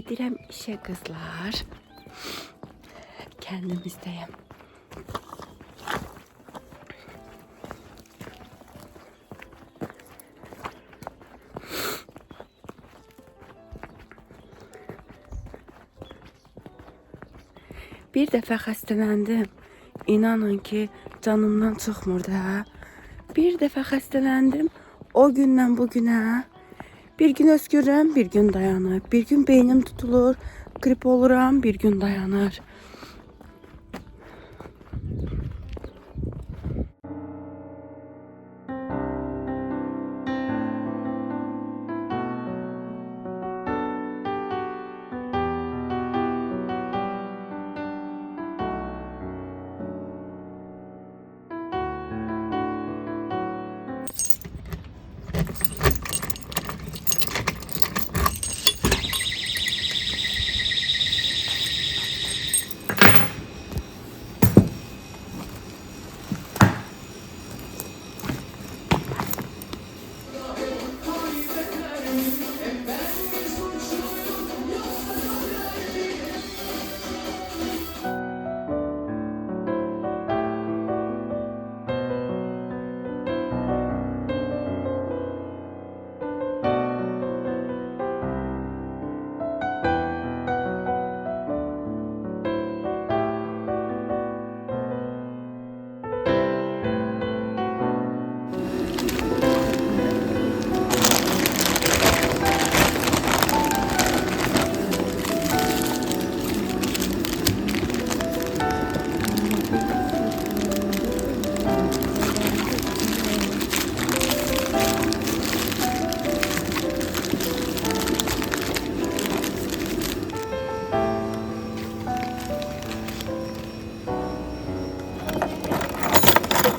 Gedirəm işe kızlar. Kendimizdeyim. Bir dəfə xəstələndim. İnanın ki, canımdan çıxmırdı ha. Bir dəfə xəstələndim. O gündən bu günə bir gün öskürürəm, bir gün dayanır. Bir gün beynim tutulur, grip oluram, bir gün dayanır.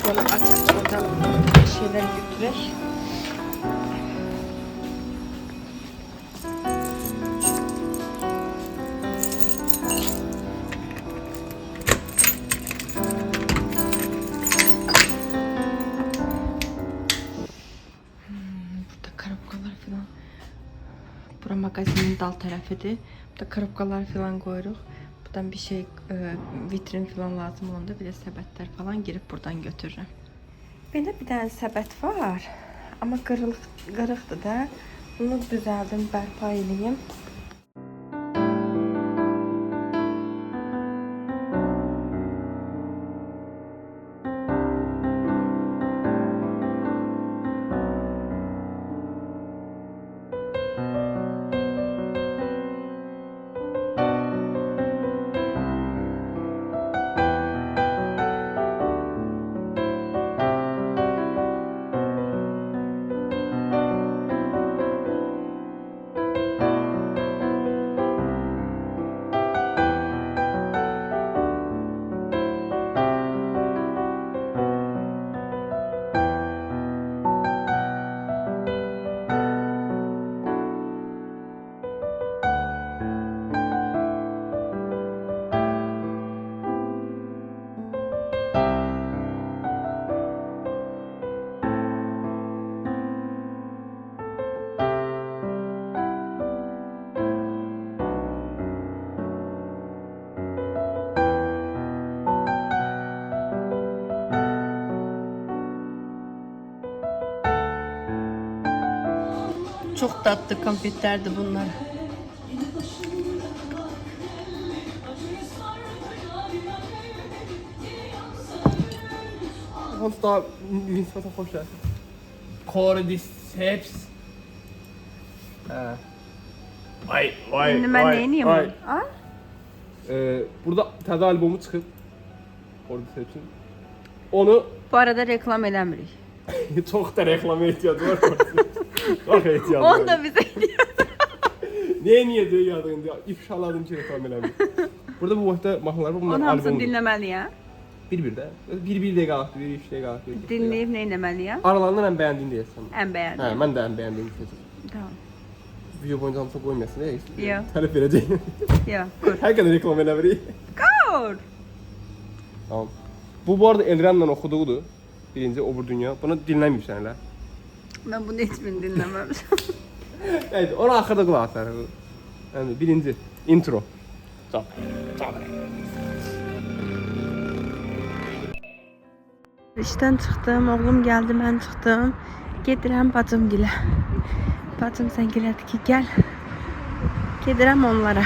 Böyle açık oradan şeyler götürək. Burada karabkalar falan. Bura magazinin dal tərəfidir. Burada karabkalar falan qoyuruq. Buradan bir şey, vitrin falan lazım olanda bir de səbətlər falan girip buradan götürürüm. Belə bir dənə səbət var. Amma qırıqdır da. Bunu düzəldim, bərpa edeyim. Çok tatlı konfetlerdi bunlar. Sonst da nispeten hoş geldin. Cordyceps. Vay vay Şimdi ben neyini vay. yiyeyim? Ha? Burada təzə albomu çıxıb. Cordyceps'in. Onu Bu arada reklam edemirik. çok da reklama ihtiyacı var. Çok ihtiyacı var. Onu da bize Niye diyor yadın diyor. İfşaladım ki reklam eləmir. Burada bu vaxtda mahnılar bunlar Onun hamısını albomu. dinləməliyəm. Bir də. Bir dəqiqə qaldı, bir 3 dəqiqə qaldı. Dinləyib nə etməliyəm? Aralarından ən bəyəndiyini deyəsən. Ən Hə, bəyəndim. mən də ən bəyəndiyimi seçəcəm. Tamam. Video boyunca hamısını qoymayasın, nə? Yox. Tərəf verəcəyim. Yox, qur. Hər qədər reklam eləmirik. Qur. Tamam. Bu arada Elrem'le okuduğudur. Birinci Obur Dünya. Bunu dinləməyibsən elə. Mən bunu heç birini dinləməmişəm. Evet, ona axırda qulaq asarıq. Yani birinci intro. Tamam. İşten çıxdım, oğlum geldi, mən çıxdım. Gedirəm bacımgilə. Bacım zəngələdi ki, gəl. Gedirəm onlara.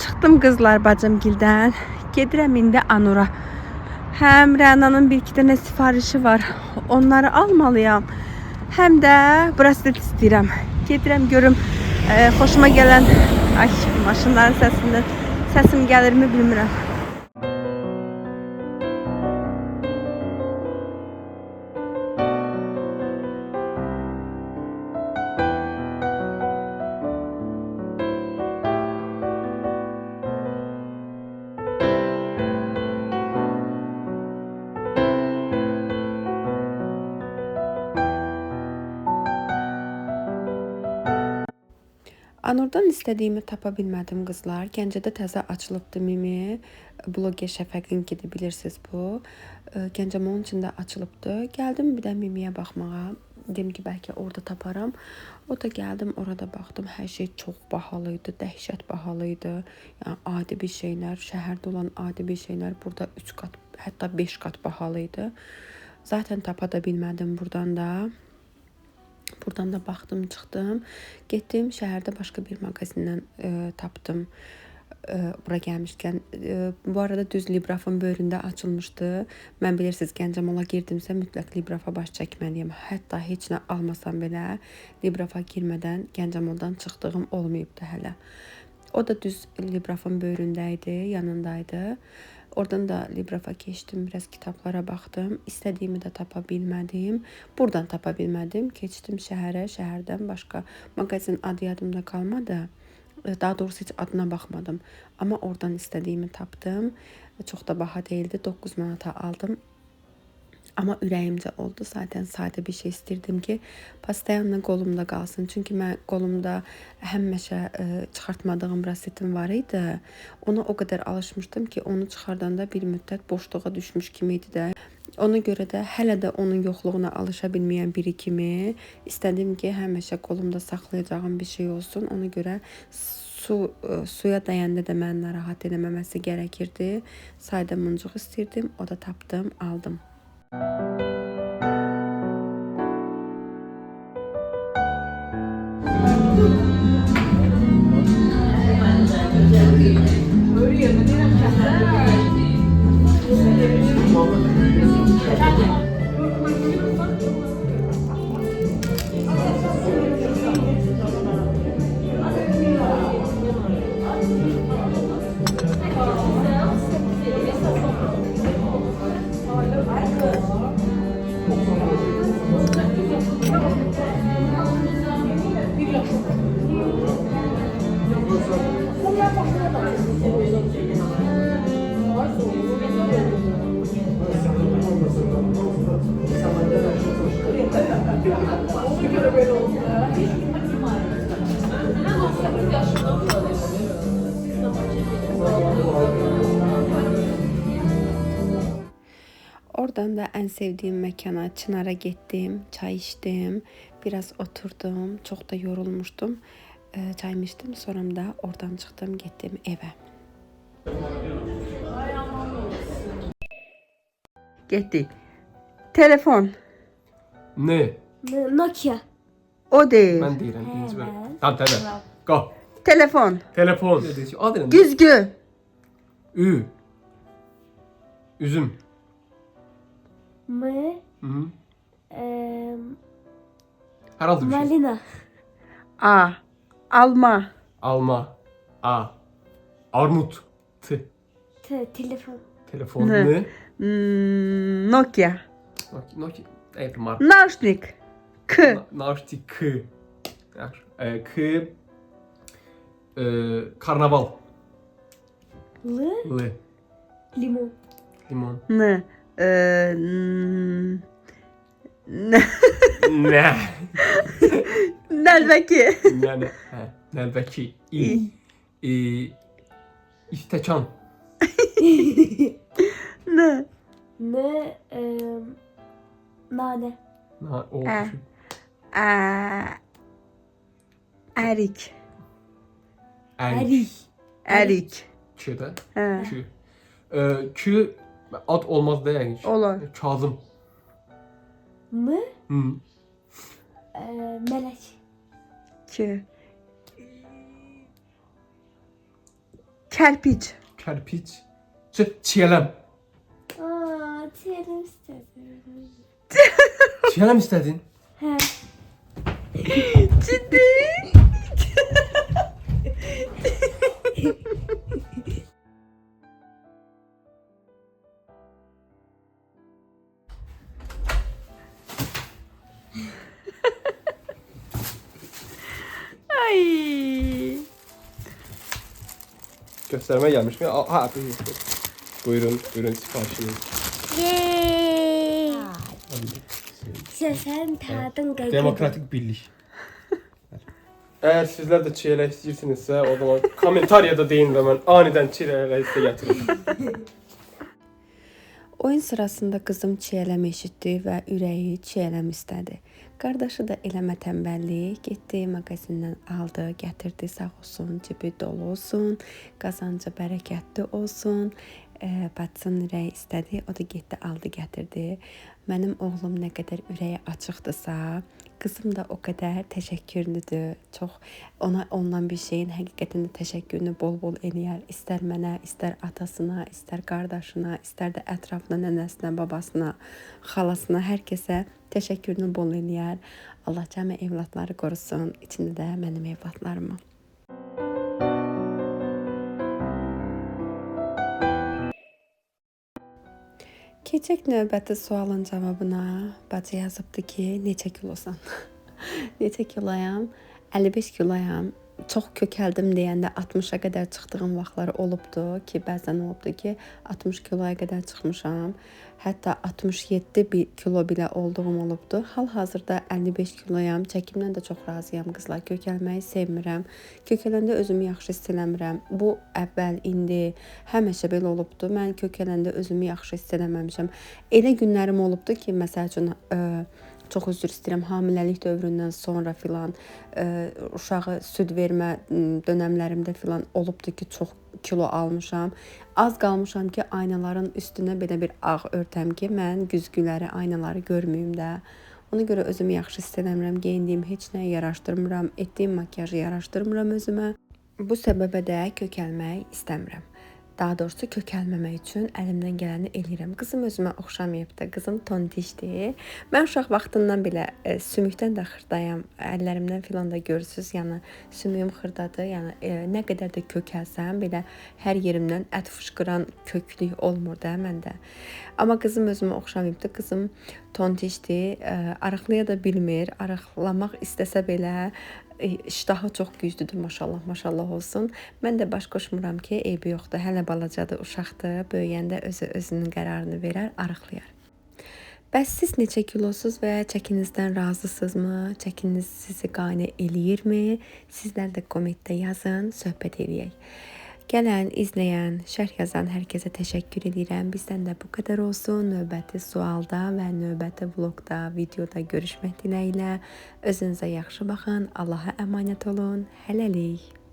Çıxdım qızlar bacımgildən. Gedirəm indi Anura. Həm Rənanın bir iki dənə sifarişi var. Onları almalıyam. Həm də braslet istəyirəm. Gedirəm görüm xoşuma gələn maşınların səsindən səsim gəlirmi bilmirəm. Anurdan istədiyimi tapa bilmədim qızlar. Gəncədə təzə açılıbdı Mimi. Bloger Şəfəqinkidir, bilirsiniz bu. Gəncəm onun içində açılıbdı. Gəldim bir də Mimiyə baxmağa. Dedim ki, bəlkə orada taparam. O da gəldim, orada baxdım. Hər şey çox bahalı idi, dəhşət bahalı idi. Yəni adi bir şeylər, şəhərdə olan adi bir şeylər burada 3 qat, hətta 5 qat bahalı idi. Zaten tapa da bilmədim buradan da. Buradan da baxdım, çıxdım. Getdim şəhərdə başqa bir mağazindən tapdım. Bura gəlmişkən. Bu arada düz Librafın böyründə açılmışdı. Mən bilirsiniz, Gəncəmola girdimsə mütləq Librafa baş çəkməliyəm. Hətta heç nə almasam belə Librafa girmədən Gəncəmoldan çıxdığım olmayıbdı hələ. O da düz Librafın böyründə idi, yanındaydı. Oradan da Librafa keçdim, biraz kitablara baxdım. İstədiyimi də tapa bilmədim. Buradan tapa bilmədim. Keçdim şəhərə, şəhərdən başqa mağazin adı yadımda qalmadı. Daha doğrusu heç adına baxmadım. Amma oradan istədiyimi tapdım. Çox da baha değildi. 9 manata aldım. Amma ürəyimcə oldu. Zaten sadə bir şey istirdim ki, pastayanla qolumda qalsın. Çünki mən qolumda həmişə çıxartmadığım brasletim var idi. Ona o qədər alışmışdım ki, onu çıxardanda bir müddət boşluğa düşmüş kimi idi də. Ona görə də hələ də onun yoxluğuna alışa bilməyən biri kimi istədim ki, həmişə qolumda saxlayacağım bir şey olsun. Ona görə suya dəyəndə də məni narahat eləməməsi gərəkirdi. Sadə muncuq istirdim, o da tapdım, aldım. Oradan da en sevdiğim mekana Çınar'a gittim, çay içtim, biraz oturdum, çok da yorulmuştum. Çayımı içtim, sonra da oradan çıktım, gittim eve. Getdik. Telefon. Ne? Nokia. O deyil. Mən deyirəm birinci mən. Hə. Tamam, tamam. Go. Telefon. Telefon. Ne deyir? Adı nə? Güzgü. Ü. Üzüm. M. Hı. Eee, Hər hansı bir şey. Malina. A. Alma. Alma. A. Armut. T. Telefon. Telefon. Ne? Ne? Nokia. Nokia. Evet, marka. Naşnik. K. Naşti K. Yaxşı. K. Karnaval. L. L. Limon. Limon. N. N. Ne? Nəlbəki. Yani. Nəlbəki. İ. İstəkan. N. N. Nane. O. Ə. Ərik. Ərik. Ərik. K'də. Hə. Q. Q. Ad olmaz da yani. Olar. Kazım. M. Hı. Melek. K. Kərpic. Kərpiç. Çiyələm. Aa, terim istedim. Çiyələm istədin? He. Ciddi. Ay. Göstermeye gelmiş mi? Ha, buyurun, buyurun siparişiniz. Yay. Sen tadın gayet. Demokratik birlik. Eğer sizler de çiğ istəyirsinizsə, o zaman kommentariyada deyin və mən anidən çiğ sizə gətiririm. Oyun sırasında qızım çiyələm eşitdi və ürəyi çiyələm istədi. Qardaşı da eləmə tənbəllik, getdi mağazindən aldı, gətirdi, sağ olsun, cibi dolu olsun, qazancı bərəkətli olsun. Bacısının ürəyi istədi, o da getdi, aldı, gətirdi. Mənim oğlum nə qədər ürəyi açıqdırsa, qızım da o qədər təşəkkürlüdür. Çox ona olunan bir şeyin həqiqətən də təşəkkürünü bol-bol eləyər. İstər mənə, istər atasına, istər qardaşına, istər də ətrafına, nənəsinə, babasına, xalasına, hər kəsə təşəkkürünü bol eləyər. Allah cəmi evladları qorusun, içində də mənim evladlarımı. Keçək növbəti sualın cavabına. Bacı yazıbdı ki, neçə kilosan? Neçə kiloyam? 55 kiloyam. Çox kökəldim deyəndə 60-a qədər çıxdığım vaxtlar olubdu ki, bəzən olubdu ki, 60 kiloya qədər çıxmışam. Hətta 67 kilo belə olduğum olubdu. Hal-hazırda 55 kiloyam. Çəkimdən də çox razıyam qızlar. Kökəlməyi sevmirəm. Kökələndə özümü yaxşı hiss eləmirəm. Bu əvvəl, indi həmişə belə olubdu. Mən kökələndə özümü yaxşı hiss eləməmişəm. Elə günlərim olubdu ki, məsəl üçün çox üzr istəyirəm, hamiləlik dövründən sonra filan uşağı süd vermə dönəmlərimdə filan olubdu ki, çox kilo almışam. Az qalmışam ki, aynaların üstünə belə bir ağ örtəm ki, mən güzgüləri, aynaları görməyim də. Ona görə özümü yaxşı hiss eləmirəm, geyindiyim heç nəyi yaraşdırmıram, etdiyim makiyajı yaraşdırmıram özümə. Bu səbəbə də kökəlmək istəmirəm. Daha doğrusu kökəlməmək üçün əlimdən gələni eləyirəm. Qızım özümə oxşamayıbdı. Qızım tontişdir. Mən uşaq vaxtından belə sümükdən də xırdayam. Əllərimdən filan da görürsüz. Yəni sümüyüm xırdadır. Yəni nə qədər də kökəlsəm belə hər yerimdən ət fışqıran köklük olmur da məndə. Amma qızım özümə oxşamayıbdı. Qızım tontişdir. Arıqlaya da bilmir. Arıqlamaq istəsə belə iştahı çox güclüdür, maşallah, maşallah olsun. Mən də baş qoşmuram ki, eybi yoxdur. Hələ balacadır, uşaqdır. Böyüyəndə özünün qərarını verər, arıqlayar. Bəs siz neçə kilosuz və çəkinizdən razısınızmı? Çəkiniz sizi qane eləyirmi? Sizlər də kommentdə yazın, söhbət eləyək. Gələn, izləyən, şərh yazan hər kəsə təşəkkür edirəm. Bizdən də bu qədər olsun. Növbəti sualda və növbəti vlogda, videoda görüşmək diləyilə. Özünüzə yaxşı baxın. Allaha əmanət olun. Hələlik.